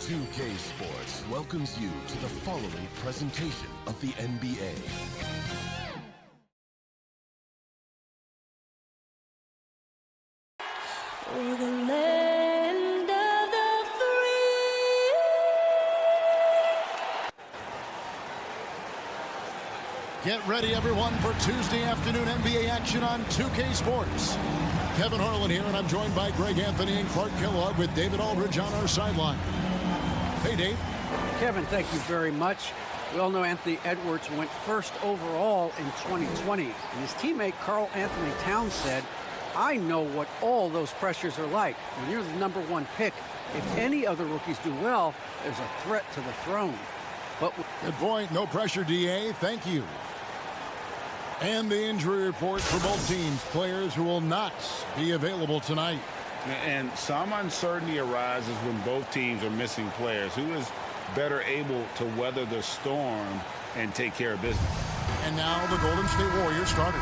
2K Sports welcomes you to the following presentation of the NBA. For the land of the free. Get ready, everyone, for Tuesday afternoon NBA action on 2K Sports. Kevin Harlan here, and I'm joined by Greg Anthony and Clark Kellogg with David Aldridge on our sideline. Hey, Dave. Kevin, thank you very much. We all know Anthony Edwards went first overall in 2020, and his teammate Karl Anthony Towns said, I know what all those pressures are like. When you're the #1 pick, if any other rookies do well, there's a threat to the throne. But good point. No pressure, DA. Thank you. And the injury report for both teams. Players who will not be available tonight. And some uncertainty arises when both teams are missing players. Who is better able to weather the storm and take care of business? And now the Golden State Warriors starters.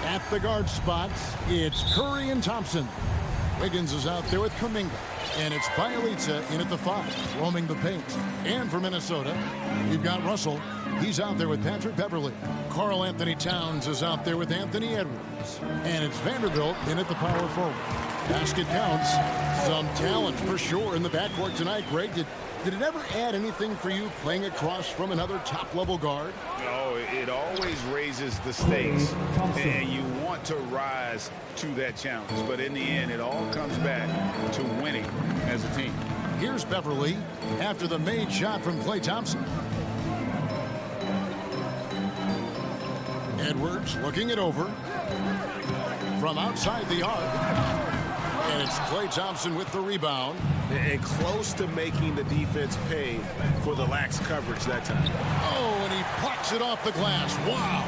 At the guard spots, it's Curry and Thompson. Wiggins is out there with Kuminga. And it's Bielitsa in at the 5, roaming the paint. And for Minnesota, we've got Russell. He's out there with Patrick Beverley. Karl Anthony Towns is out there with Anthony Edwards. And it's Vanderbilt in at the power forward. Basket counts. Some talent for sure in the backcourt tonight. Greg, did it ever add anything for you playing across from another top-level guard? Oh, it always raises the stakes, and you want to rise to that challenge. But in the end, it all comes back to winning as a team. Here's Beverley after the made shot from Klay Thompson. Edwards looking it over from outside the arc. And it's Klay Thompson with the rebound. And close to making the defense pay for the lax coverage that time. Oh, and he plucks it off the glass. Wow.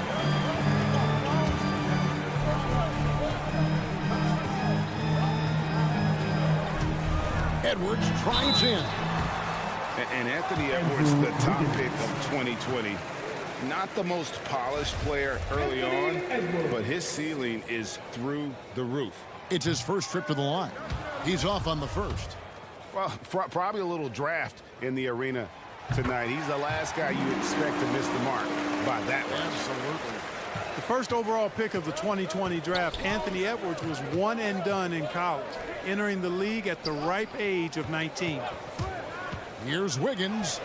Edwards drives in. And Anthony Edwards, the top pick of 2020. Not the most polished player early on, but his ceiling is through the roof. It's his first trip to the line. He's off on the first. Well, probably a little draft in the arena tonight. He's the last guy you expect to miss the mark by that much. Absolutely. The first overall pick of the 2020 draft, Anthony Edwards was one and done in college, entering the league at the ripe age of 19. Here's Wiggins.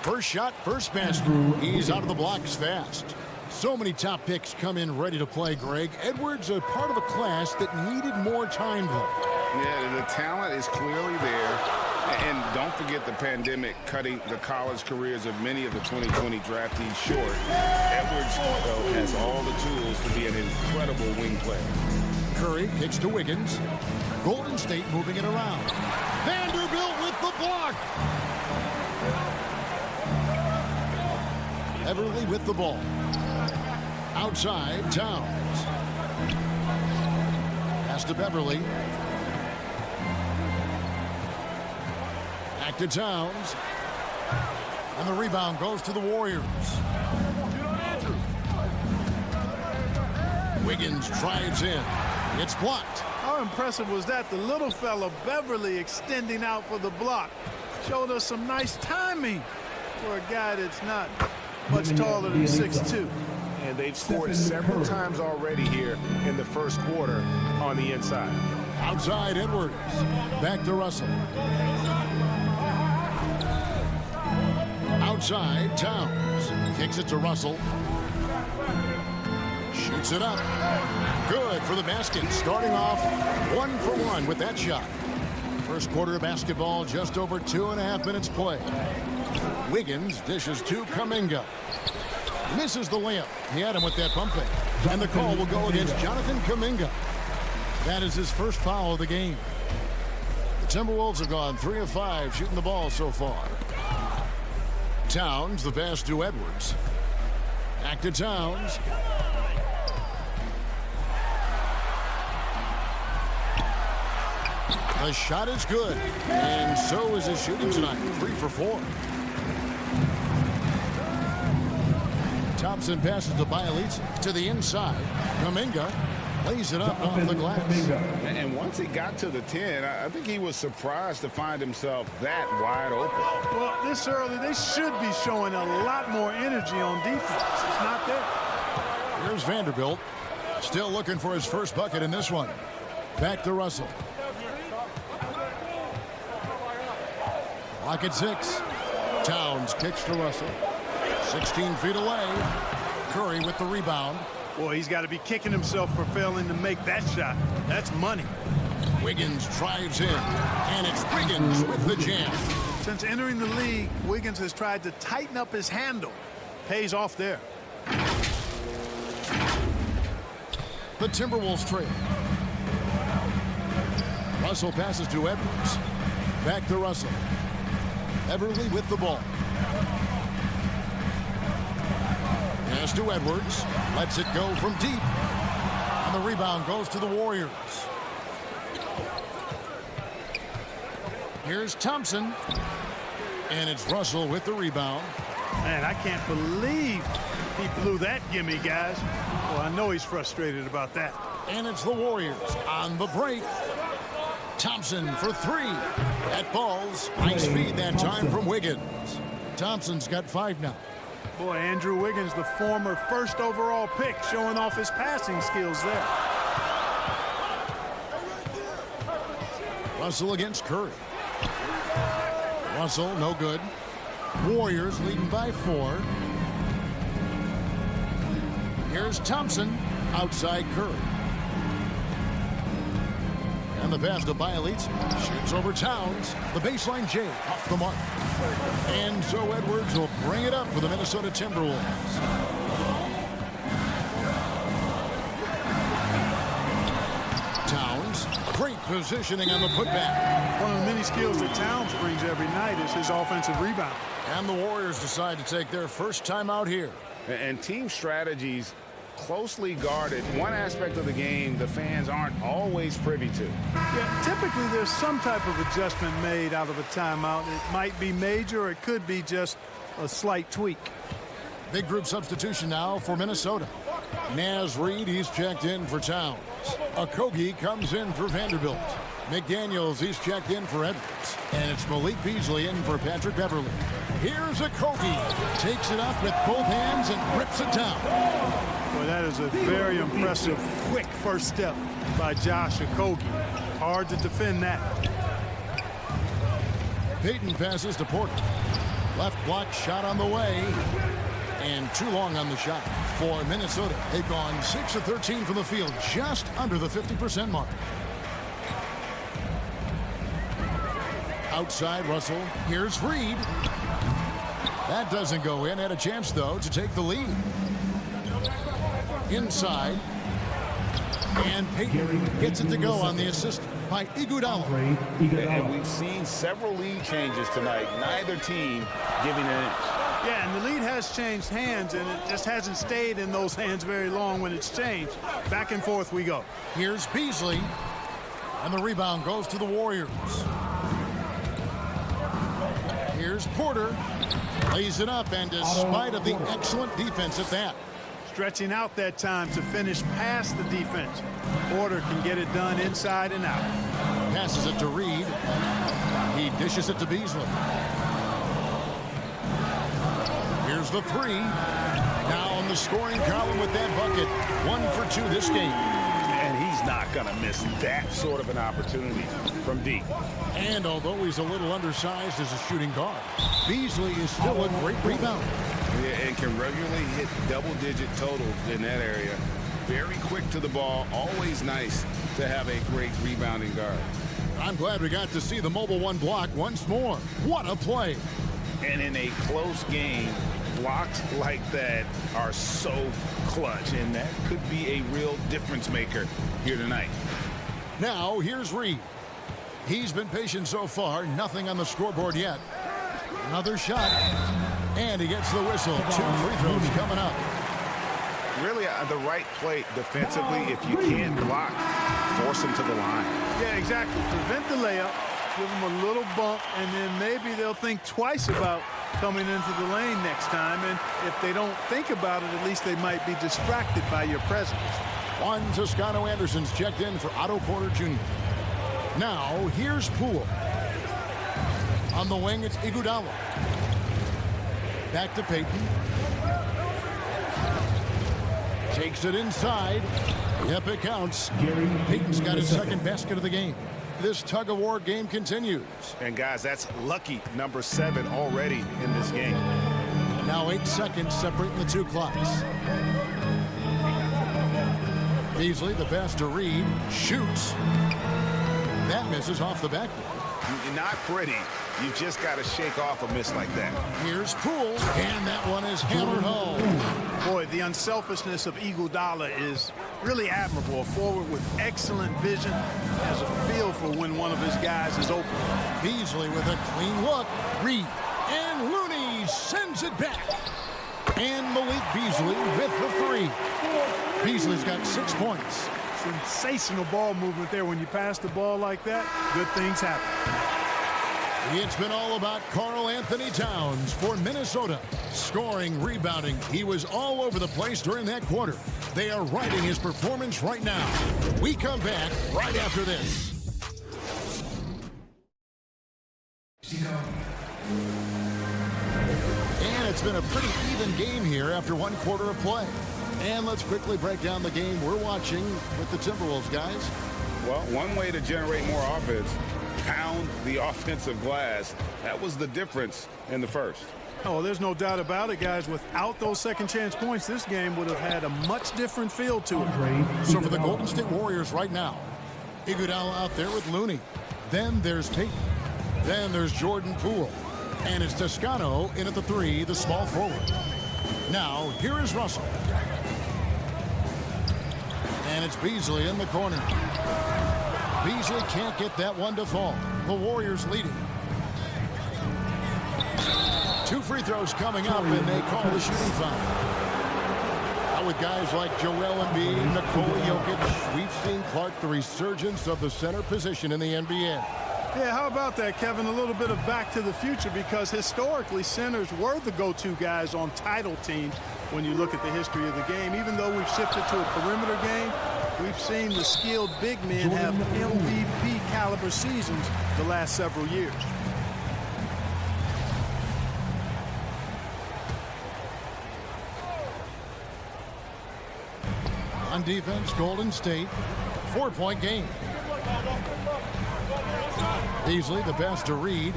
First shot, first basket. He's out of the blocks fast. So many top picks come in ready to play, Greg. Edwards a part of a class that needed more time, though. Yeah, the talent is clearly there. And don't forget the pandemic cutting the college careers of many of the 2020 draftees short. Edwards, though, has all the tools to be an incredible wing player. Curry kicks to Wiggins. Golden State moving it around. Vanderbilt with the block. Beverley with the ball. Outside, Towns. Pass to Beverley. Back to Towns. And the rebound goes to the Warriors. Wiggins drives in. It's blocked. How impressive was that? The little fella, Beverley, extending out for the block. Showed us some nice timing for a guy that's not much taller than 6'2". And they've scored several times already here in the first quarter on the inside. Outside, Edwards. Back to Russell. Outside, Towns. Kicks it to Russell. Shoots it up. Good for the basket. Starting off 1 for 1 with that shot. First quarter of basketball, just over 2.5 minutes play. Wiggins dishes to Kuminga. Misses the layup. He had him with that pump fake. And the call will go against Jonathan Kuminga. That is his first foul of the game. The Timberwolves have gone 3 of 5 shooting the ball so far. Towns, the pass to Edwards. Back to Towns. The shot is good. And so is his shooting tonight. 3 for 4. Thompson passes to Bielitsa to the inside. Kuminga Lays it up off the glass. And once he got to the 10, I think he was surprised to find himself that wide open. Well, this early, they should be showing a lot more energy on defense. It's not there. Here's Vanderbilt. Still looking for his first bucket in this one. Back to Russell. Clock at 6. Towns kicks to Russell. 16 feet away. Curry with the rebound. Boy, he's got to be kicking himself for failing to make that shot. That's money. Wiggins drives in, and it's Wiggins with the jam. Since entering the league, Wiggins has tried to tighten up his handle. Pays off there. The Timberwolves trail. Russell passes to Edwards. Back to Russell. Everly with the ball. Pass to Edwards. Lets it go from deep. And the rebound goes to the Warriors. Here's Thompson. And it's Russell with the rebound. Man, I can't believe he blew that gimme, guys. Well, I know he's frustrated about that. And it's the Warriors on the break. Thompson for 3. That falls. Nice feed that time from Wiggins. Thompson's got 5 now. Boy, Andrew Wiggins, the former first overall pick, showing off his passing skills there. Russell against Curry. Russell, no good. Warriors leading by 4. Here's Thompson outside Curry. And the pass to Bielitz. Shoots over Towns. The baseline J off the mark. And so Edwards will bring it up for the Minnesota Timberwolves. Towns, great positioning on the putback. One of the many skills that Towns brings every night is his offensive rebound. And the Warriors decide to take their first time out here. And team strategies closely guarded. One aspect of the game the fans aren't always privy to. Yeah, typically there's some type of adjustment made out of a timeout. It might be major, or it could be just a slight tweak. Big group substitution now for Minnesota. Naz Reid, he's checked in for Towns. Okogie comes in for Vanderbilt. McDaniels, he's checked in for Edwards. And it's Malik Beasley in for Patrick Beverly. Here's Okogie. Takes it up with both hands and rips it down. Well, that is a very impressive, quick first step by Josh Okogie. Hard to defend that. Payton passes to Porter. Left block shot on the way. And too long on the shot for Minnesota. They've gone 6 of 13 from the field, just under the 50% mark. Outside Russell. Here's Reid. That doesn't go in. Had a chance, though, to take the lead. Inside. And Payton gets it to go on the assist by Iguodala. And we've seen several lead changes tonight. Neither team giving an inch. Yeah, and the lead has changed hands, and it just hasn't stayed in those hands very long when it's changed. Back and forth we go. Here's Beasley. And the rebound goes to the Warriors. Here's Porter. Lays it up, and despite of the excellent defense at that. Stretching out that time to finish past the defense. Porter can get it done inside and out. Passes it to Reid. He dishes it to Beasley. Here's the 3. Now on the scoring column with that bucket. 1 for 2 this game. And he's not going to miss that sort of an opportunity from deep. And although he's a little undersized as a shooting guard, Beasley is still a great rebounder. Yeah, and can regularly hit double-digit totals in that area. Very quick to the ball. Always nice to have a great rebounding guard. I'm glad we got to see the mobile 1 block once more. What a play. And in a close game, blocks like that are so clutch, and that could be a real difference maker here tonight. Now here's Reid. He's been patient so far. Nothing on the scoreboard yet. Another shot. And he gets the whistle. 2 free throws coming up. Really the right play defensively. If you can't block, force him to the line. Yeah, exactly. Prevent the layup. Give them a little bump, and then maybe they'll think twice about coming into the lane next time. And if they don't think about it, at least they might be distracted by your presence. Juan Toscano Anderson's checked in for Otto Porter Jr. Now, here's Poole. On the wing, it's Iguodala. Back to Payton. Takes it inside. Yep, it counts. Payton's got his second basket of the game. This tug-of-war game continues. And, guys, that's lucky number 7 already in this game. Now 8 seconds separating the two clocks. Beasley, the pass to Reed, shoots. That misses off the backboard. Not pretty. You just got to shake off a miss like that. Here's Poole, and that one is hammered home. Boy, the unselfishness of Iguodala is really admirable. A forward with excellent vision, has a feel for when one of his guys is open. Beasley with a clean look. Reed, and Looney sends it back. And Malik Beasley with the 3. Beasley's got 6 points. Sensational ball movement there. When you pass the ball like that, good things happen. It's been all about Karl Anthony Towns for Minnesota. Scoring, rebounding. He was all over the place during that quarter. They are riding his performance right now. We come back right after this. And it's been a pretty even game here after 1 quarter of play. And let's quickly break down the game we're watching with the Timberwolves, guys. Well, one way to generate more offense, pound the offensive glass. That was the difference in the first. Oh, there's no doubt about it, guys. Without those second chance points, this game would have had a much different feel to it. So for the Golden State Warriors right now, Iguodala out there with Looney. Then there's Payton. Then there's Jordan Poole. And it's Toscano in at the 3, the small forward. Now, here is Russell. And it's Beasley in the corner. Beasley can't get that one to fall. The Warriors leading. 2 free throws coming up, and they call the shooting foul. Now with guys like Joel Embiid, Nikola Jokic, we've seen, Clark, the resurgence of the center position in the NBA. Yeah, how about that, Kevin? A little bit of back to the future, because historically centers were the go-to guys on title teams when you look at the history of the game. Even though we've shifted to a perimeter game, we've seen the skilled big men have MVP caliber seasons the last several years. On defense, Golden State, 4-point game. Beasley, the pass to Reed.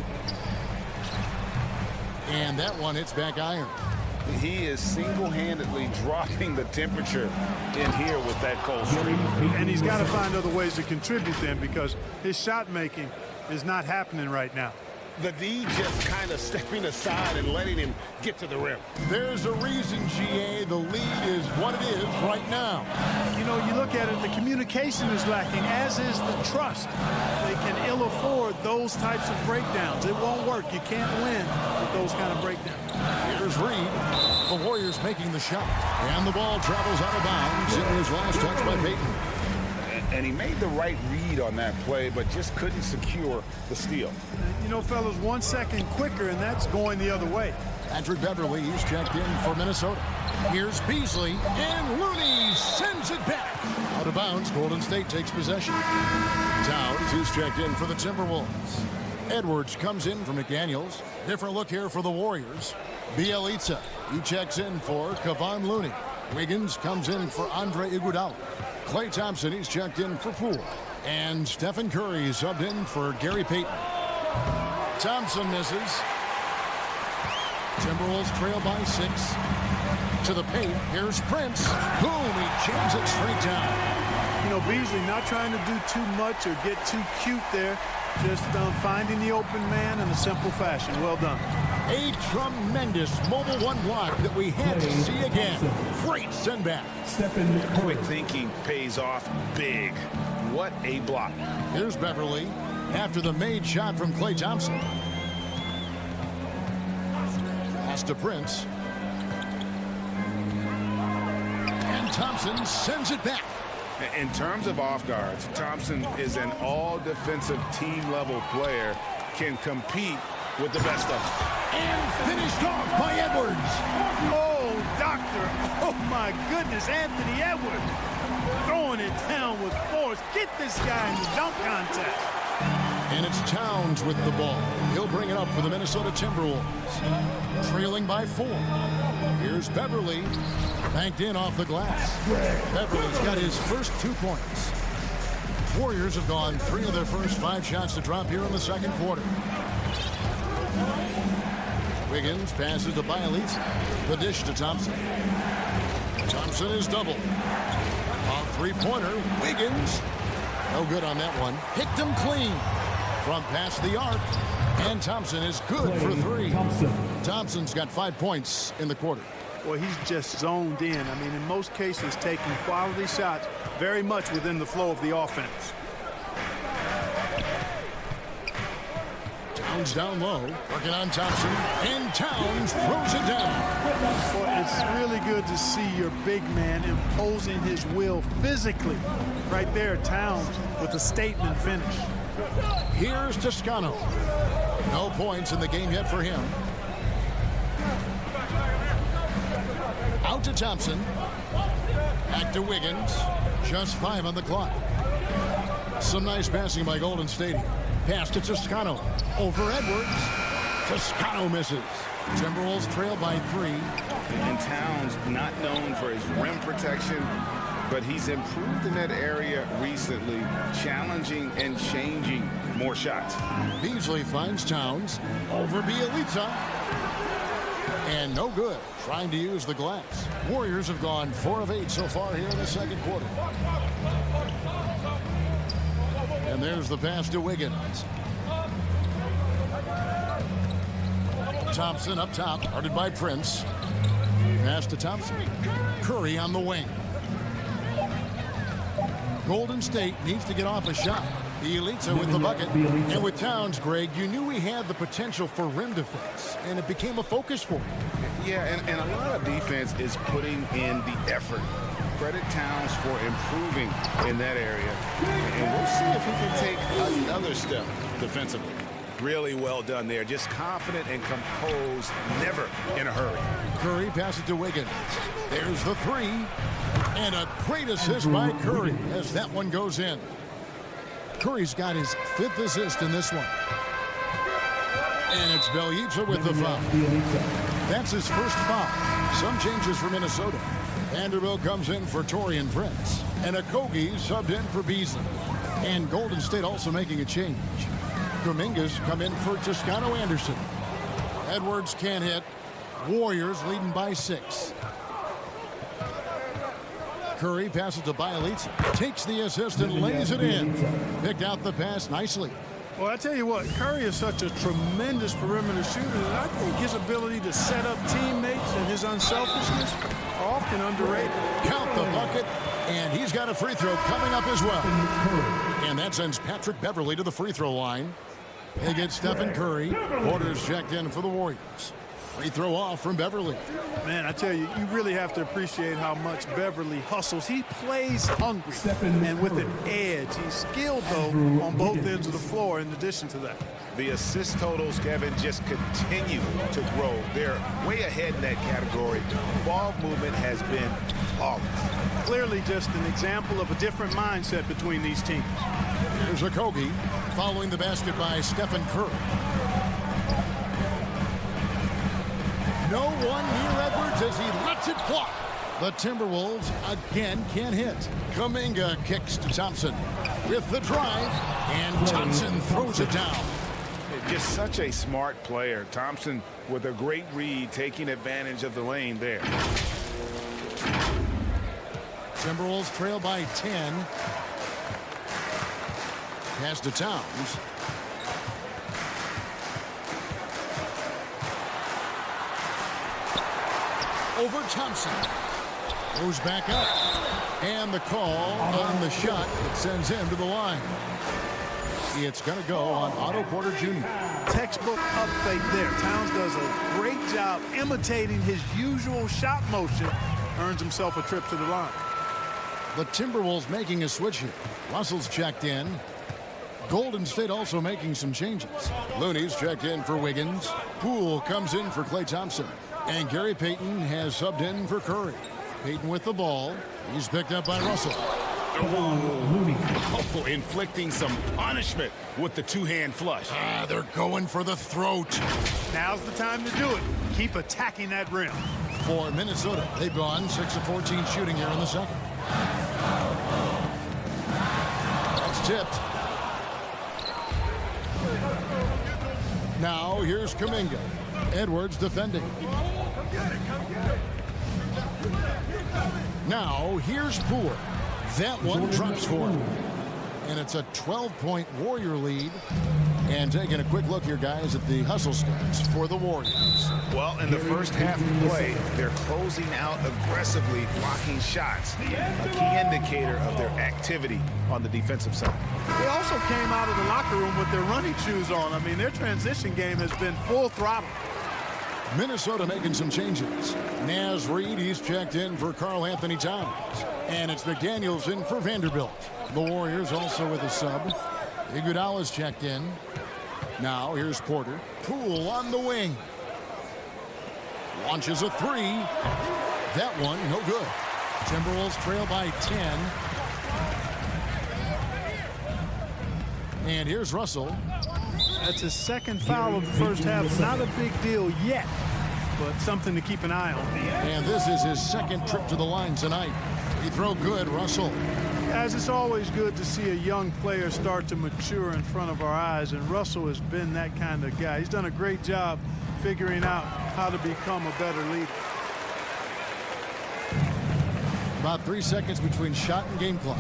And that one hits back iron. He is single-handedly dropping the temperature in here with that cold streak. And he's got to find other ways to contribute then, because his shot making is not happening right now. The D just kind of stepping aside and letting him get to the rim. There's a reason, GA, the lead is what it is right now. You know, you look at it, the communication is lacking, as is the trust. They can ill afford those types of breakdowns. It won't work. You can't win with those kind of breakdowns. Here's Reed. The Warriors making the shot. And the ball travels out of bounds. It was last touched by Payton. And he made the right read on that play, but just couldn't secure the steal. You know, fellas, 1 second quicker, and that's going the other way. Patrick Beverly, he's checked in for Minnesota. Here's Beasley, and Looney sends it back. Out of bounds, Golden State takes possession. Towns, he's checked in for the Timberwolves. Edwards comes in for McDaniels. Different look here for the Warriors. Bielitsa, he checks in for Kevon Looney. Wiggins comes in for Andre Iguodala. Klay Thompson, he's checked in for Poole. And Stephen Curry subbed in for Gary Payton. Thompson misses. Timberwolves trail by 6. To the paint, here's Prince. Boom, he jams it straight down. You know, Beasley not trying to do too much or get too cute there. Just finding the open man in a simple fashion. Well done. A tremendous mobile 1 block that we had to see again. Great send back. Quick thinking pays off big. What a block. Here's Beverly after the made shot from Klay Thompson. Pass to Prince. And Thompson sends it back. In terms of off guards, Thompson is an all-defensive team-level player, can compete with the best of them. And finished off by Edwards. Oh, doctor. Oh, my goodness, Anthony Edwards. Throwing it down with force. Get this guy in the dunk contest. And it's Towns with the ball. He'll bring it up for the Minnesota Timberwolves. Trailing by 4. Here's Beverly. Banked in off the glass. Beverly's got his first 2 points. Warriors have gone 3 of their first 5 shots to drop here in the second quarter. Wiggins passes to Bielitsa. The dish to Thompson. Thompson is double. On three-pointer, Wiggins. No good on that one. Picked him clean. From past the arc. And Thompson is good for 3. Thompson's got 5 points in the quarter. Well, he's just zoned in. I mean, in most cases, taking quality shots very much within the flow of the offense. Towns down low, working on Thompson, and Towns throws it down. Well, it's really good to see your big man imposing his will physically. Right there, Towns with a statement finish. Here's Toscano. No points in the game yet for him. Out to Thompson. Back to Wiggins. Just 5 on the clock. Some nice passing by Golden State. Pass to Toscano. Over Edwards. Toscano misses. Timberwolves trail by 3. And Towns not known for his rim protection, but he's improved in that area recently, challenging and changing more shots. Beasley finds Towns. Over Bielitsa. And no good. Trying to use the glass. Warriors have gone 4 of 8 so far here in the second quarter. And there's the pass to Wiggins. Thompson up top, guarded by Prince. Pass to Thompson. Curry on the wing. Golden State needs to get off a shot. Bielitsa with the bucket. And with Towns, Greg, you knew he had the potential for rim defense, and it became a focus for him. Yeah, and a lot of defense is putting in the effort. Credit Towns for improving in that area. And we'll see if he can take another step defensively. Really well done there. Just confident and composed, never in a hurry. Curry passes to Wiggins. There's the 3. And a great assist by Curry as that one goes in. Curry's got his 5th assist in this one. And it's Bielitsa with the foul. That's his first foul. Some changes for Minnesota. Vanderbilt comes in for Taurean Prince. And Okogie subbed in for Beasley. And Golden State also making a change. Kuminga's come in for Toscano Anderson. Edwards can't hit. Warriors leading by 6. Curry passes to Bielitsa. Takes the assist and lays it in. Picked out the pass nicely. Well, I tell you what, Curry is such a tremendous perimeter shooter, and I think his ability to set up teammates and his unselfishness are often underrated. Count the bucket, and he's got a free throw coming up as well. And that sends Patrick Beverly to the free throw line. They get Stephen Curry. Porter's checked in for the Warriors. Free throw off from Beverly. Man, I tell you, you really have to appreciate how much Beverly hustles. He plays hungry and with an edge. He's skilled, though, on both ends of the floor in addition to that. The assist totals, Kevin, just continue to grow. They're way ahead in that category. Ball movement has been flawless. Clearly just an example of a different mindset between these teams. Here's Okogie following the basket by Stephen Curry. No one near Edwards as he lets it fly. The Timberwolves again can't hit. Kuminga kicks to Thompson with the drive, and Thompson throws it down. Just such a smart player. Thompson with a great read, taking advantage of the lane there. Timberwolves trail by 10. Pass to Towns. Over Thompson. Goes back up. And the call on the shot that sends him to the line. It's going to go on Otto Porter Jr. Textbook up fake there. Towns does a great job imitating his usual shot motion. Earns himself a trip to the line. The Timberwolves making a switch here. Russell's checked in. Golden State also making some changes. Looney's checked in for Wiggins. Poole comes in for Klay Thompson. And Gary Payton has subbed in for Curry. Payton with the ball. He's picked up by Russell. Oh, inflicting some punishment with the two-hand flush. They're going for the throat. Now's the time to do it. Keep attacking that rim. For Minnesota, they've gone 6 of 14 shooting here in the second. That's tipped. Now here's Kuminga. Edwards defending. Now here's Poole. That one drops for him. And it's a 12-point Warrior lead. And taking a quick look here, guys, at the hustle stats for the Warriors. Well, in the first half of play, they're closing out aggressively, blocking shots. A key indicator of their activity on the defensive side. They also came out of the locker room with their running shoes on. I mean, their transition game has been full throttle. Minnesota making some changes. Naz Reid, he's checked in for Karl Anthony Towns. And it's McDaniels in for Vanderbilt. The Warriors also with a sub. Iguodala's checked in. Now here's Porter. Poole on the wing. Launches a three. That one no good. Timberwolves trail by 10. And here's Russell. That's his second foul of the first half. Not a big deal yet, but something to keep an eye on. And this is his second trip to the line tonight. He throw good, Russell. Guys, it's always good to see a young player start to mature in front of our eyes, and Russell has been that kind of guy. He's done a great job figuring out how to become a better leader. About 3 seconds between shot and game clock.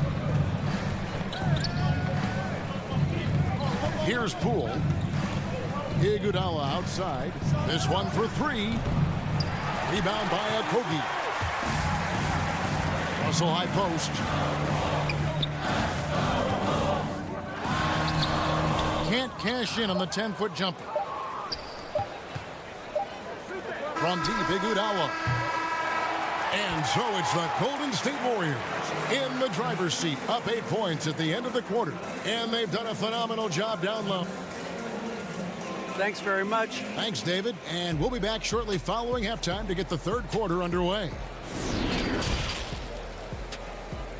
Here's Poole. Iguodala outside. This one for three. Rebound by Okogie. Russell high post. Can't cash in on the 10-foot jumper. From deep, Iguodala. And so it's the Golden State Warriors in the driver's seat, up 8 points at the end of the quarter. And they've done a phenomenal job down low. Thanks very much. Thanks, David. And we'll be back shortly following halftime to get the third quarter underway.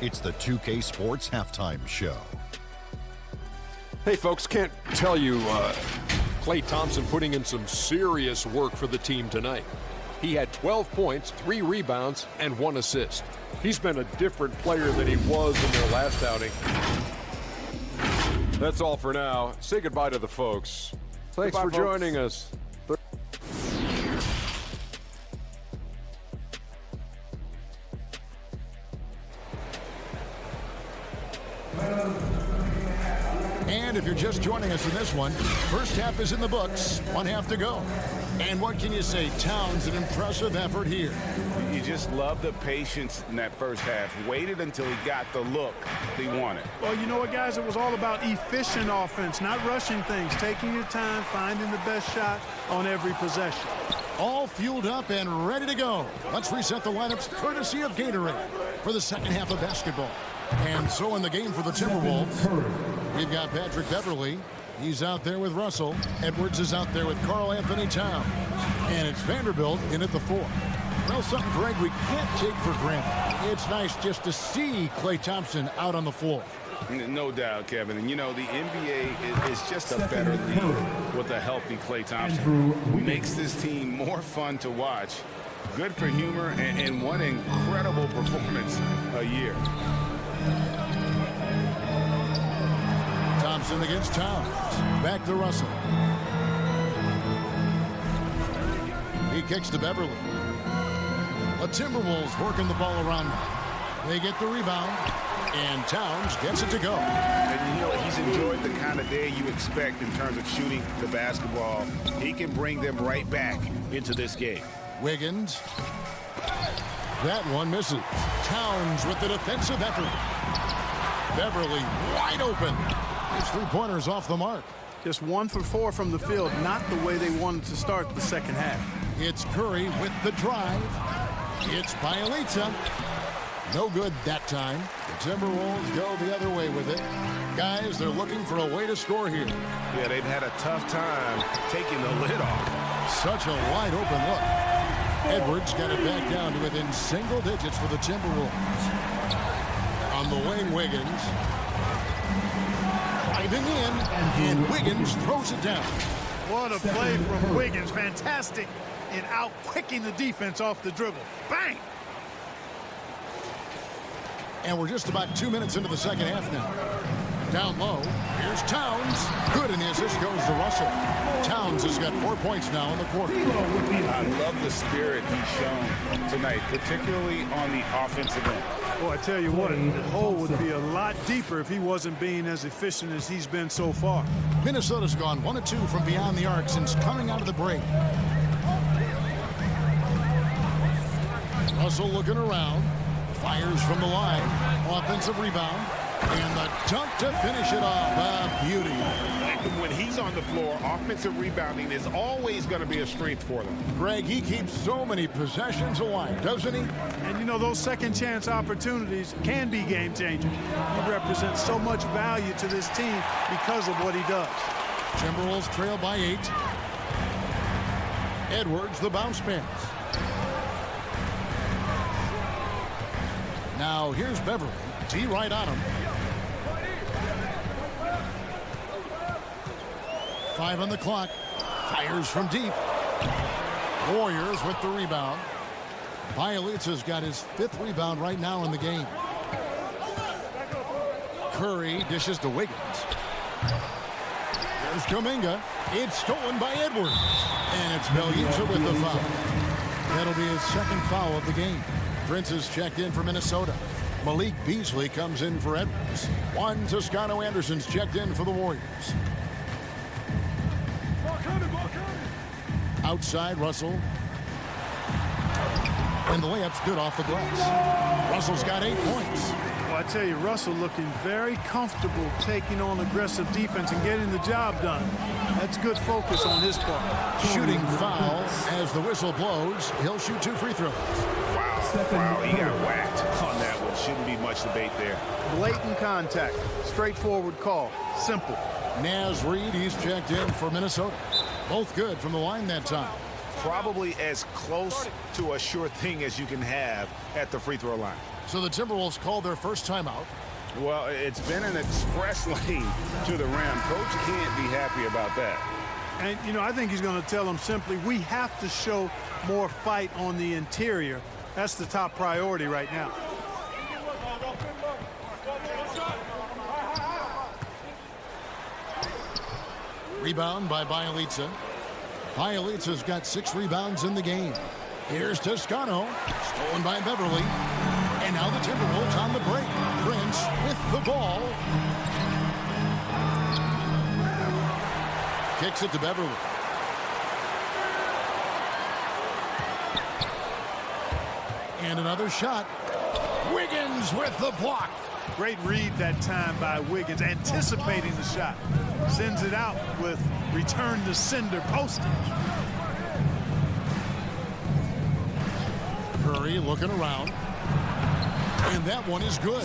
It's the 2K Sports Halftime Show. Hey, folks, can't tell you Klay Thompson putting in some serious work for the team tonight. He had 12 points, 3 rebounds, and 1 assist. He's been a different player than he was in their last outing. That's all for now. Say goodbye to the folks. Thanks for joining us. And if you're just joining us in this one, first half is in the books, 1 half to go. And what can you say? Towns, an impressive effort here. You just love the patience in that first half. Waited until he got the look he wanted. Well, you know what, guys? It was all about efficient offense, not rushing things, taking your time, finding the best shot on every possession. All fueled up and ready to go. Let's reset the lineups courtesy of Gatorade for the second half of basketball. And so in the game for the Timberwolves, we've got Patrick Beverley. He's out there with Russell. Edwards is out there with Karl Anthony Towns. And it's Vanderbilt in at the 4. Well, something, Greg, we can't take for granted. It's nice just to see Klay Thompson out on the floor. No doubt, Kevin. And, you know, the NBA is just a better league with a healthy Klay Thompson. Makes this team more fun to watch. Good for humor and one incredible performance a year. Thompson against Towns. Back to Russell. He kicks to Beverley. The Timberwolves working the ball around now. They get the rebound, and Towns gets it to go. And, you know, he's enjoyed the kind of day you expect in terms of shooting the basketball. He can bring them right back into this game. Wiggins. That one misses. Towns with the defensive effort. Beverley wide open. His three-pointers off the mark. Just 1 for 4 from the field, not the way they wanted to start the second half. It's Curry with the drive. It's Bielitsa. No good that time. The Timberwolves go the other way with it. Guys, they're looking for a way to score here. Yeah, they've had a tough time taking the lid off. Such a wide open look. Edwards got it back down to within single digits for the Timberwolves. On the wing, Wiggins. Driving in, and Wiggins throws it down. What a play from Wiggins. Fantastic in out-quicking the defense off the dribble. Bang! And we're just about 2 minutes into the second half now. Down low, here's Towns. Good, and the assist goes to Russell. Towns has got 4 points now in the quarter. I love the spirit he's shown tonight, particularly on the offensive end. Well, I tell you what, the hole would be a lot deeper if he wasn't being as efficient as he's been so far. Minnesota's gone 1 of 2 from beyond the arc since coming out of the break. Russell looking around. Fires from the line. Offensive rebound. And the dunk to finish it off. A beauty. When he's on the floor, offensive rebounding is always going to be a strength for them. Greg, he keeps so many possessions alive, doesn't he? And, you know, those second-chance opportunities can be game-changers. He represents so much value to this team because of what he does. Timberwolves trail by 8. Edwards, the bounce pass. Now, here's Beverly. T right on him. 5 on the clock. Fires from deep. Warriors with the rebound. Bielitsa's got his 5th rebound right now in the game. Curry dishes to Wiggins. There's Kuminga. It's stolen by Edwards. And it's Bielitsa with the foul. That'll be his 2nd foul of the game. Prince is checked in for Minnesota. Malik Beasley comes in for Edwards. Juan Toscano Anderson's checked in for the Warriors. Outside, Russell. And the layup's good off the glass. Russell's got 8 points. Well, I tell you, Russell looking very comfortable taking on aggressive defense and getting the job done. That's good focus on his part. Shooting foul as the whistle blows. He'll shoot 2 free throws. Wow, he got whacked on that one. Shouldn't be much debate there. Blatant contact. Straightforward call. Simple. Naz Reid, he's checked in for Minnesota. Both good from the line that time. Probably as close to a sure thing as you can have at the free throw line. So the Timberwolves called their first timeout. Well, it's been an express lane to the rim. Coach can't be happy about that. And, you know, I think he's going to tell them simply, we have to show more fight on the interior. That's the top priority right now. Rebound by Bielitsa. Bielitsa's got 6 rebounds in the game. Here's Toscano. Stolen by Beverly. And now the Timberwolves on the break. Prince with the ball. Kicks it to Beverly. And another shot. Wiggins with the block. Great read that time by Wiggins, anticipating the shot. Sends it out with return to sender postage. Curry looking around. And that one is good.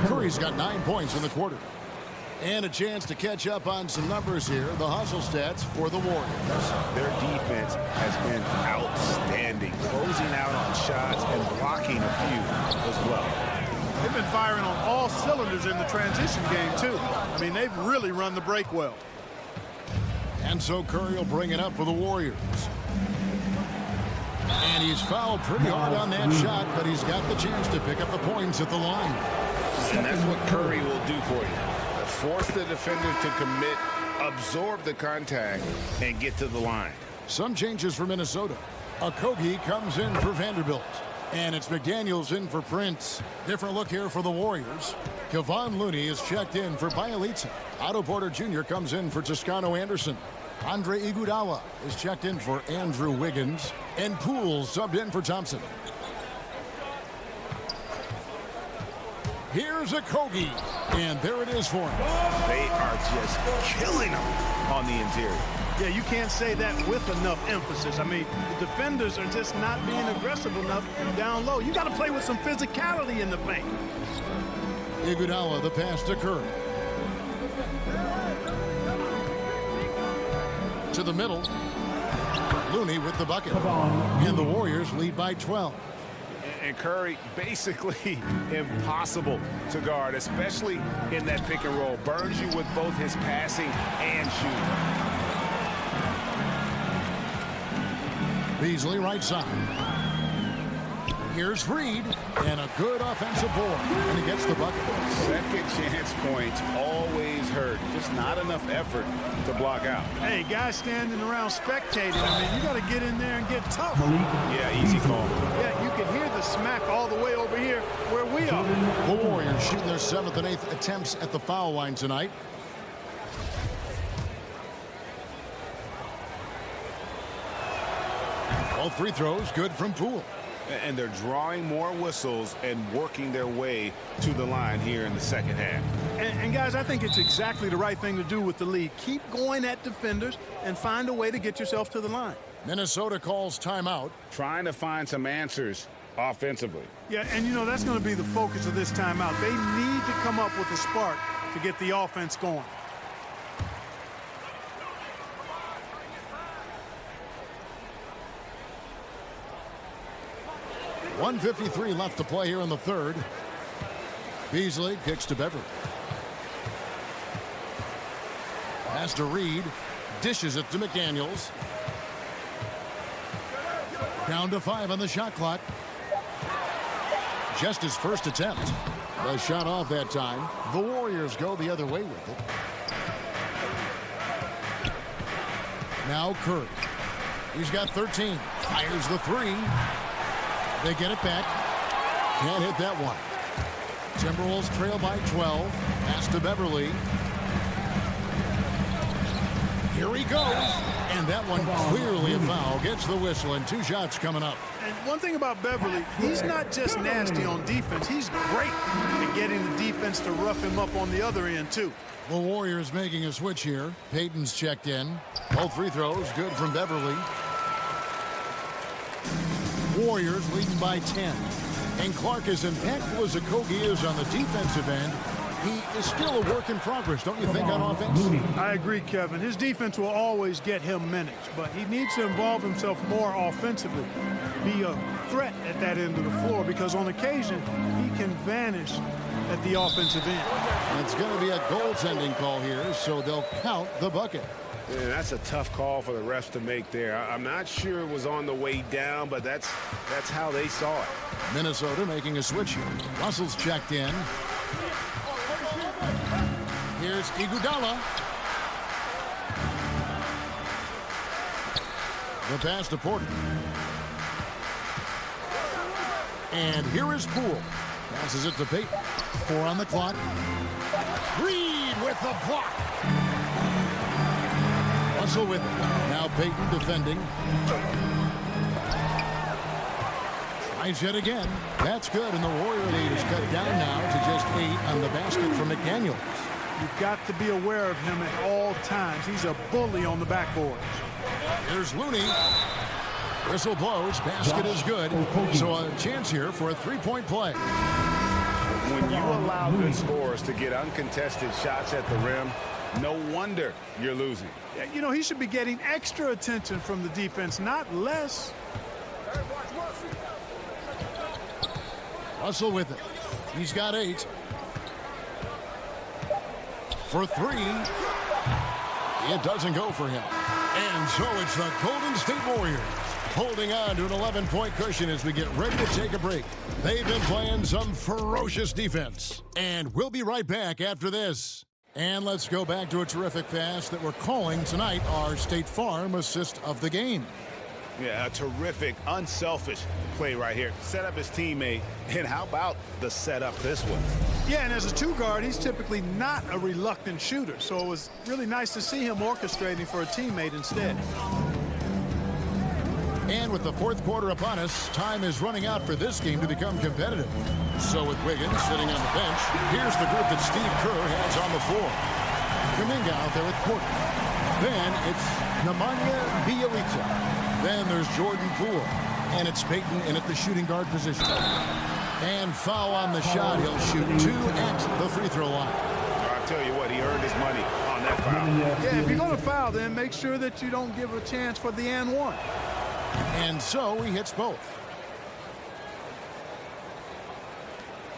Curry's got 9 points in the quarter. And a chance to catch up on some numbers here. The hustle stats for the Warriors. Their defense has been outstanding, closing out on shots and blocking a few as well. They've been firing on all cylinders in the transition game, too. I mean, they've really run the break well. And so Curry will bring it up for the Warriors. And he's fouled pretty hard on that shot, but he's got the chance to pick up the points at the line. And that's what Curry will do for you. Force the defender to commit, absorb the contact, and get to the line. Some changes for Minnesota. Okogie comes in for Vanderbilt. And it's McDaniels in for Prince. Different look here for the Warriors. Kevon Looney is checked in for Bielitsa. Otto Porter Jr. comes in for Toscano Anderson. Andre Iguodala is checked in for Andrew Wiggins. And Poole subbed in for Thompson. Here's Okogie. And there it is for him. They are just killing them on the interior. Yeah, you can't say that with enough emphasis. I mean, the defenders are just not being aggressive enough down low. You got to play with some physicality in the paint. Iguodala, the pass to Curry. To the middle. Looney with the bucket. And the Warriors lead by 12. And Curry basically impossible to guard, especially in that pick and roll. Burns you with both his passing and shooting. Beasley right side. Here's Reed, and a good offensive board, and he gets the bucket. Second chance points always hurt. Just not enough effort to block out. Hey, guys standing around spectating. I mean, you got to get in there and get tough. Yeah, easy call. Yeah, you can hear the smack all the way over here where we are. The Warriors shooting their 7th and 8th attempts at the foul line tonight. All free throws good from Poole. And they're drawing more whistles and working their way to the line here in the second half. And guys, I think it's exactly the right thing to do with the lead. Keep going at defenders and find a way to get yourself to the line. Minnesota calls timeout. Trying to find some answers offensively. Yeah, and you know, that's going to be the focus of this timeout. They need to come up with a spark to get the offense going. .153 left to play here in the third. Beasley kicks to Beverly. Pass to Reed. Dishes it to McDaniels. Down to 5 on the shot clock. Just his first attempt. The shot off that time. The Warriors go the other way with it. Now Curry. He's got 13. Fires the 3. They get it back. Can't hit that one. Timberwolves trail by 12. Pass to Beverly. Here he goes. And that one clearly a foul. Gets the whistle, and 2 shots coming up. And one thing about Beverly, he's not just nasty on defense. He's great at getting the defense to rough him up on the other end, too. The Warriors making a switch here. Payton's checked in. Both free throws good from Beverly. Warriors leading by 10. And Clark, as impactful as Okogie is on the defensive end, he is still a work in progress, don't you think, on offense? I agree, Kevin. His defense will always get him minutes, but he needs to involve himself more offensively. Be a threat at that end of the floor, because on occasion, he can vanish at the offensive end. It's going to be a goaltending call here, so they'll count the bucket. Yeah, that's a tough call for the refs to make there. I'm not sure it was on the way down, but that's how they saw it. Minnesota making a switch here. Russell's checked in. Here's Iguodala. The pass to Porter. And here is Poole. Passes it to Payton. 4 on the clock. Reed with the block. Russell with it. Now Payton defending. Tries yet again. That's good, and the Warrior lead is cut down now to just 8 on the basket from McDaniels. You've got to be aware of him at all times. He's a bully on the backboard. Here's Looney. Whistle blows. Basket is good. So a chance here for a 3-point play. When you allow good scorers to get uncontested shots at the rim, no wonder you're losing. You know, he should be getting extra attention from the defense, not less. Russell with it. He's got 8. For 3. It doesn't go for him. And so it's the Golden State Warriors holding on to an 11-point cushion as we get ready to take a break. They've been playing some ferocious defense. And we'll be right back after this. And let's go back to a terrific pass that we're calling tonight our State Farm assist of the game. Yeah, a terrific, unselfish play right here. Set up his teammate, and how about the setup this one? Yeah, and as a 2-guard, he's typically not a reluctant shooter, so it was really nice to see him orchestrating for a teammate instead. And with the 4th quarter upon us, time is running out for this game to become competitive. So with Wiggins sitting on the bench, here's the group that Steve Kerr has on the floor. Kuminga out there at Porter. Then it's Nemanja Bjelica. Then there's Jordan Poole. And it's Payton in at the shooting guard position. And foul on the shot. He'll shoot 2 at the free throw line. I'll tell you what, he earned his money on that foul. Yeah, if you're going to foul, then make sure that you don't give a chance for the and one. And so he hits both.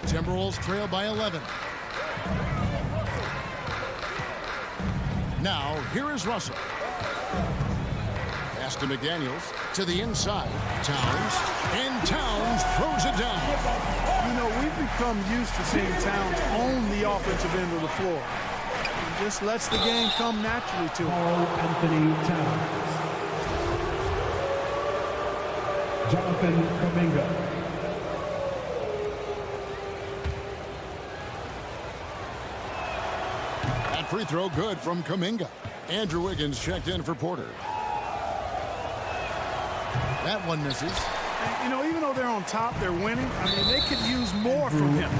Timberwolves trail by 11. Now, here is Russell. Pass to McDaniels. To the inside. Towns. And Towns throws it down. You know, we've become used to seeing Towns own the offensive end of the floor. He just lets the game come naturally to him. Anthony Towns. Jonathan Kuminga. That free throw good from Kuminga. Andrew Wiggins checked in for Porter. That one misses. And, you know, even though they're on top, they're winning. I mean, they could use more from him.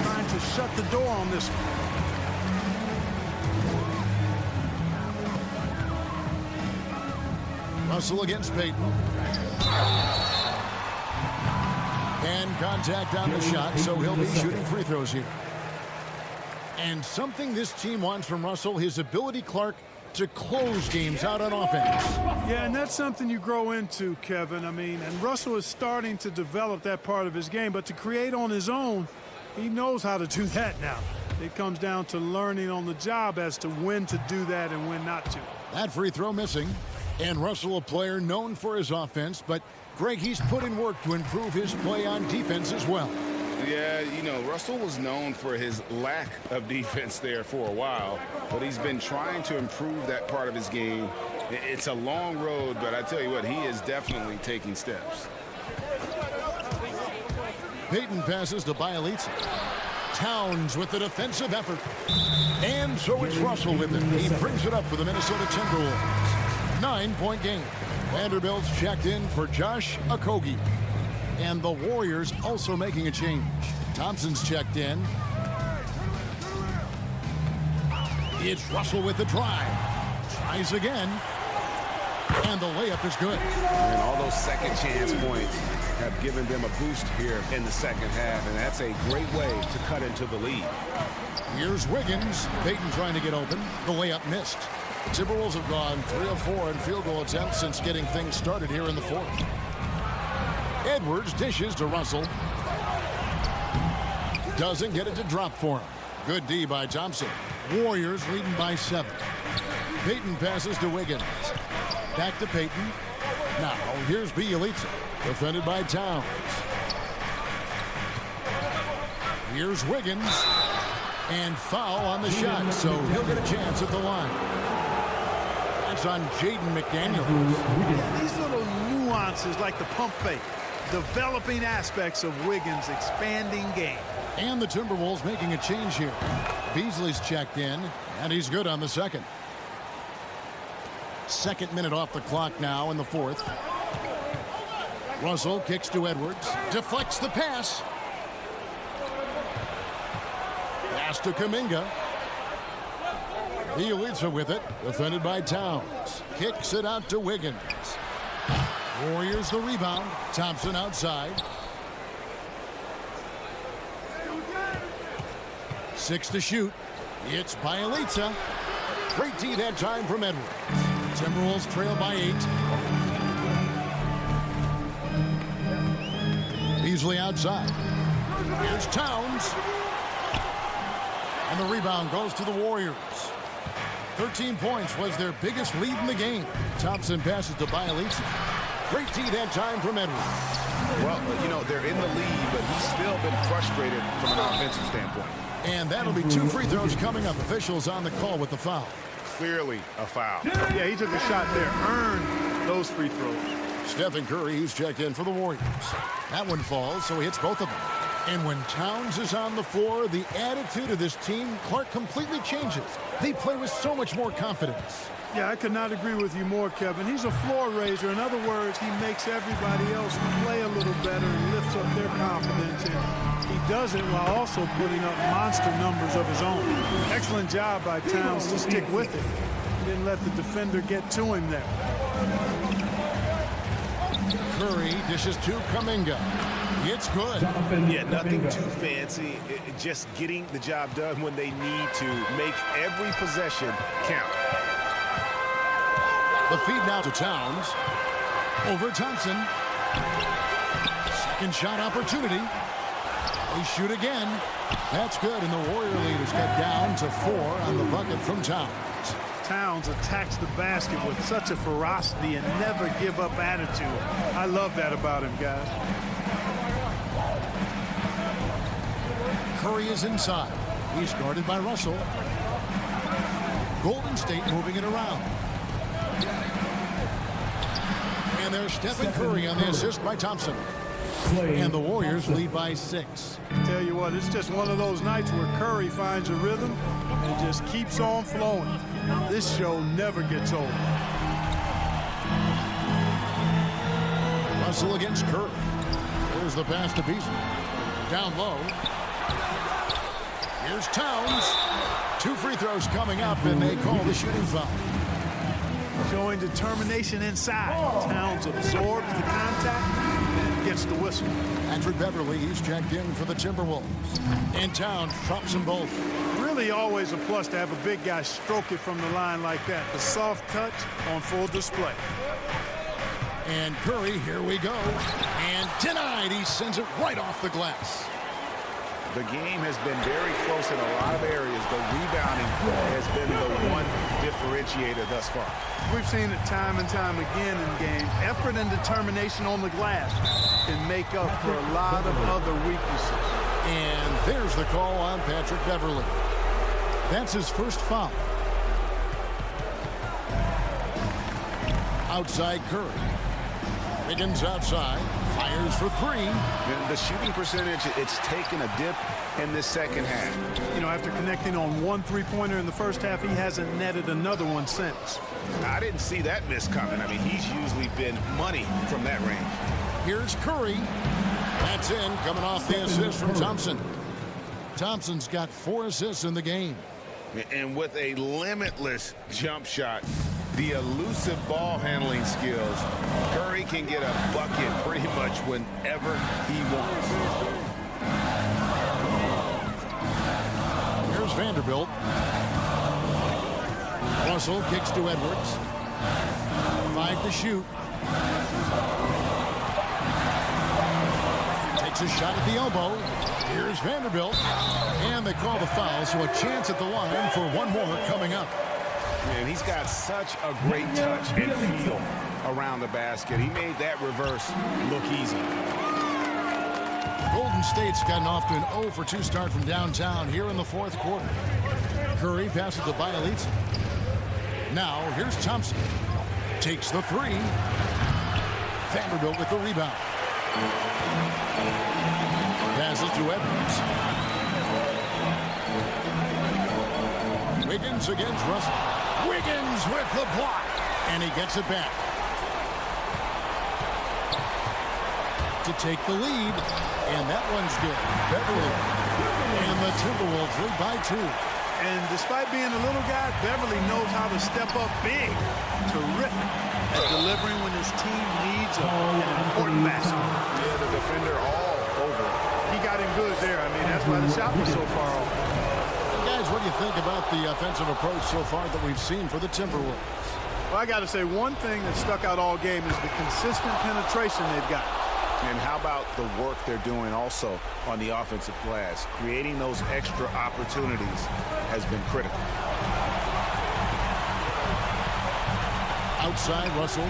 Trying to shut the door on this one. Russell against Payton. And contact on the shot, so he'll be shooting free throws here. And something this team wants from Russell, his ability, Clark, to close games out on offense. Yeah, and that's something you grow into, Kevin. I mean, and Russell is starting to develop that part of his game, but to create on his own, he knows how to do that now. It comes down to learning on the job as to when to do that and when not to. That free throw missing. And Russell, a player known for his offense, but Greg, he's put in work to improve his play on defense as well. Yeah, you know, Russell was known for his lack of defense there for a while, but he's been trying to improve that part of his game. It's a long road, but I tell you what, he is definitely taking steps. Payton passes to Bjelica. Towns with the defensive effort. And so it's Russell with it. He brings it up for the Minnesota Timberwolves. 9-point game. Vanderbilt's checked in for Josh Okogie. And the Warriors also making a change. Thompson's checked in. It's Russell with the drive. Tries again. And the layup is good. And all those second chance points have given them a boost here in the second half, and that's a great way to cut into the lead. Here's Wiggins. Payton trying to get open. The layup missed. The Timberwolves have gone 3 of 4 in field goal attempts since getting things started here in the fourth. Edwards dishes to Russell. Doesn't get it to drop for him. Good D by Thompson. Warriors leading by 7. Payton passes to Wiggins. Back to Payton. Now here's Bjelica. Defended by Towns. Here's Wiggins. And foul on the shot, so he'll get a chance at the line. That's on Jaden McDaniels. Yeah, these little nuances like the pump fake. Developing aspects of Wiggins' expanding game. And the Timberwolves making a change here. Beasley's checked in, and he's good on the second. Second minute off the clock now in the fourth. Russell kicks to Edwards. Deflects the pass. Pass to Kuminga. Bjelica with it. Defended by Towns. Kicks it out to Wiggins. Warriors the rebound. Thompson outside. 6 to shoot. It's Bjelica. Great D that time from Edwards. Timberwolves trail by 8. Beasley outside. Here's Towns. And the rebound goes to the Warriors. 13 points was their biggest lead in the game. Thompson passes to Bjelica. Great D that time from Edwards. Well, you know, they're in the lead, but he's still been frustrated from an offensive standpoint. And that'll be 2 free throws coming up. Officials on the call with the foul. Clearly a foul. Yeah, he took a shot there. Earned those free throws. Stephen Curry, who's checked in for the Warriors. That one falls, so he hits both of them. And when Towns is on the floor, the attitude of this team, Clark, completely changes. They play with so much more confidence. Yeah, I could not agree with you more, Kevin. He's a floor raiser. In other words, he makes everybody else play a little better and lifts up their confidence. And he does it while also putting up monster numbers of his own. Excellent job by Towns to stick with it. Didn't let the defender get to him there. Curry dishes to Kuminga. It's good. Yeah, nothing too fancy. Just getting the job done when they need to. Make every possession count. The feed now to Towns. Over Thompson. Second shot opportunity. They shoot again. That's good, and the Warrior leaders get down to 4 on the bucket from Towns. Towns attacks the basket with such a ferocity and never give up attitude. I love that about him, guys. Curry is inside. He's guarded by Russell. Golden State moving it around. And there's Stephen Curry on the assist by Thompson. And the Warriors lead by 6. Tell you what, it's just one of those nights where Curry finds a rhythm and just keeps on flowing. This show never gets old. Russell against Curry. There's the pass to Beasley. Down low. Here's Towns. 2 free throws coming up, and they call the shooting foul. Showing determination inside. Towns absorbs the contact and gets the whistle. Patrick Beverly, he's checked in for the Timberwolves. And Towns drops them both. Really always a plus to have a big guy stroke it from the line like that. The soft touch on full display. And Curry, here we go. And denied. He sends it right off the glass. The game has been very close in a lot of areas, but rebounding has been the one differentiator thus far. We've seen it time and time again in games. Effort and determination on the glass can make up for a lot of other weaknesses. And there's the call on Patrick Beverly. That's his first foul. Outside Curry. Wiggins outside. Fires for 3. The shooting percentage, it's taken a dip in this second half. You know, after connecting on 1 3-pointer in the first half, he hasn't netted another one since. I didn't see that miss coming. I mean, he's usually been money from that range. Here's Curry. That's in, coming off the assist from Thompson. Thompson's got 4 assists in the game. And with a limitless jump shot, the elusive ball handling skills, Curry can get a bucket pretty much whenever he wants. Here's Vanderbilt. Russell kicks to Edwards. 5 to shoot. Takes a shot at the elbow. Here's Vanderbilt. And they call the foul, so a chance at the line for one more coming up. Man, he's got such a great touch and feel around the basket. He made that reverse look easy. Golden State's gotten off to an 0 for 2 start from downtown here in the 4th quarter. Curry passes to Bielitsa. Now, here's Thompson. Takes the 3. Vanderbilt with the rebound. Passes to Edwards. Wiggins against Russell. Wiggins with the block. And he gets it back. To take the lead. And that one's good. Beverly. And the Timberwolves lead by 2. And despite being a little guy, Beverly knows how to step up big. Terrific at delivering when his team needs an important basket. Yeah, the defender all over. He got him good there. I mean, that's why the shot was so far off. Guys, what do you think about the offensive approach so far that we've seen for the Timberwolves? Well, I got to say, one thing that stuck out all game is the consistent penetration they've got. And how about the work they're doing also on the offensive glass? Creating those extra opportunities has been critical. Outside, Russell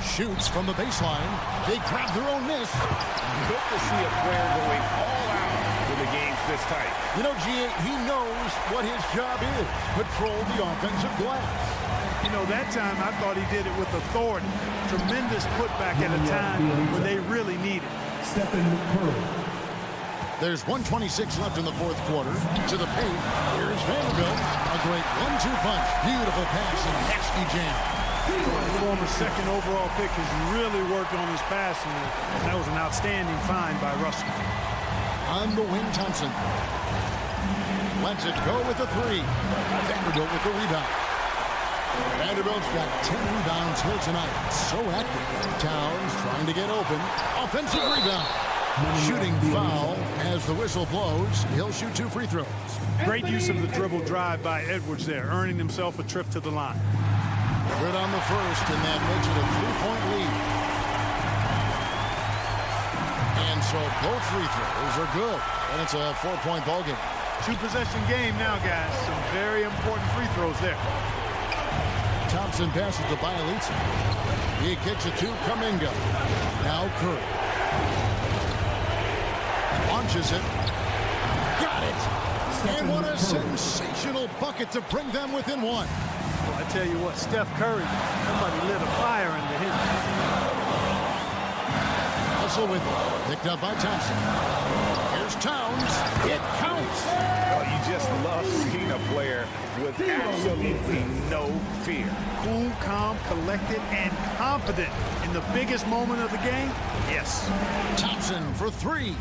shoots from the baseline. They grab their own miss. Good to see a player going all out when the game's this tight. You know, G.A., he knows what his job is. Control the offensive glass. You know, that time I thought he did it with authority. Tremendous putback at a time when they really need it. Stephen Curry. There's 1:26 left in the 4th quarter. To the paint. Here's Vanderbilt. A great 1-2 punch. Beautiful pass and nasty jam. The former 2nd overall pick has really worked on his passing. That was an outstanding find by Russell. On the wing, Thompson. Lets it go with the 3. Vanderbilt with the rebound. Vanderbilt's got 10 rebounds here tonight. So active. Towns trying to get open. Offensive rebound. Shooting foul as the whistle blows. He'll shoot 2 free throws. Great use of the dribble drive by Edwards there, earning himself a trip to the line. Good on the first, and that makes it a 3-point lead. And so both free throws are good, and it's a 4-point ball game. 2-possession game now, guys. Some very important free throws there. Thompson passes to Bielitsa. He kicks it to Kuminga. Now Curry. Launches it. Got it. And what a sensational bucket to bring them within 1. Well, I tell you what, Steph Curry, somebody lit a fire under him. Hustle with it. Picked up by Thompson. Here's Towns. It counts. Oh, you just love seeing a player with absolutely no fear. Cool, calm, collected, and confident in the biggest moment of the game. Yes. Thompson for 3.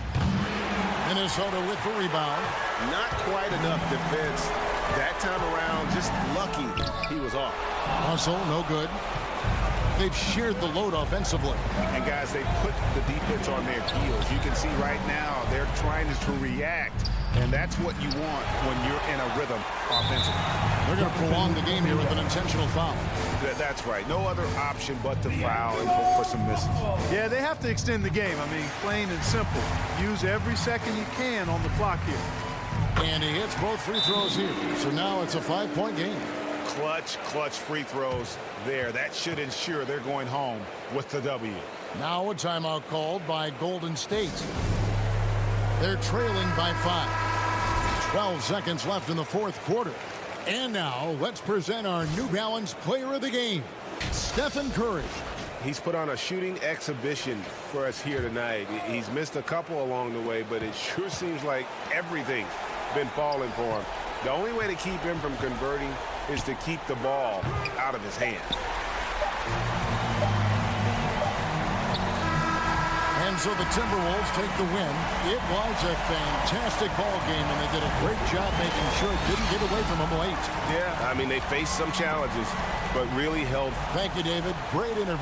Minnesota with the rebound. Not quite enough defense that time around. Just lucky he was off. Hustle, no good. They've shared the load offensively. And guys, they put the defense on their heels. You can see right now they're trying to react. And that's what you want when you're in a rhythm offensively. They're going to prolong the game here with an intentional foul. That's right. No other option but to foul and hope for some misses. Yeah, they have to extend the game. I mean, plain and simple. Use every second you can on the clock here. And he hits both free throws here. So now it's a 5-point game. Clutch free throws there. That should ensure they're going home with the W. Now a timeout called by Golden State. They're trailing by 5. 12 seconds left in the 4th quarter. And now let's present our New Balance player of the game, Stephen Curry. He's put on a shooting exhibition for us here tonight. He's missed a couple along the way, but it sure seems like everything's been falling for him. The only way to keep him from converting is to keep the ball out of his hand. And so the Timberwolves take the win. It was a fantastic ball game, and they did a great job making sure it didn't get away from them late. Yeah, I mean, they faced some challenges, but really held. Thank you, David. Great interview.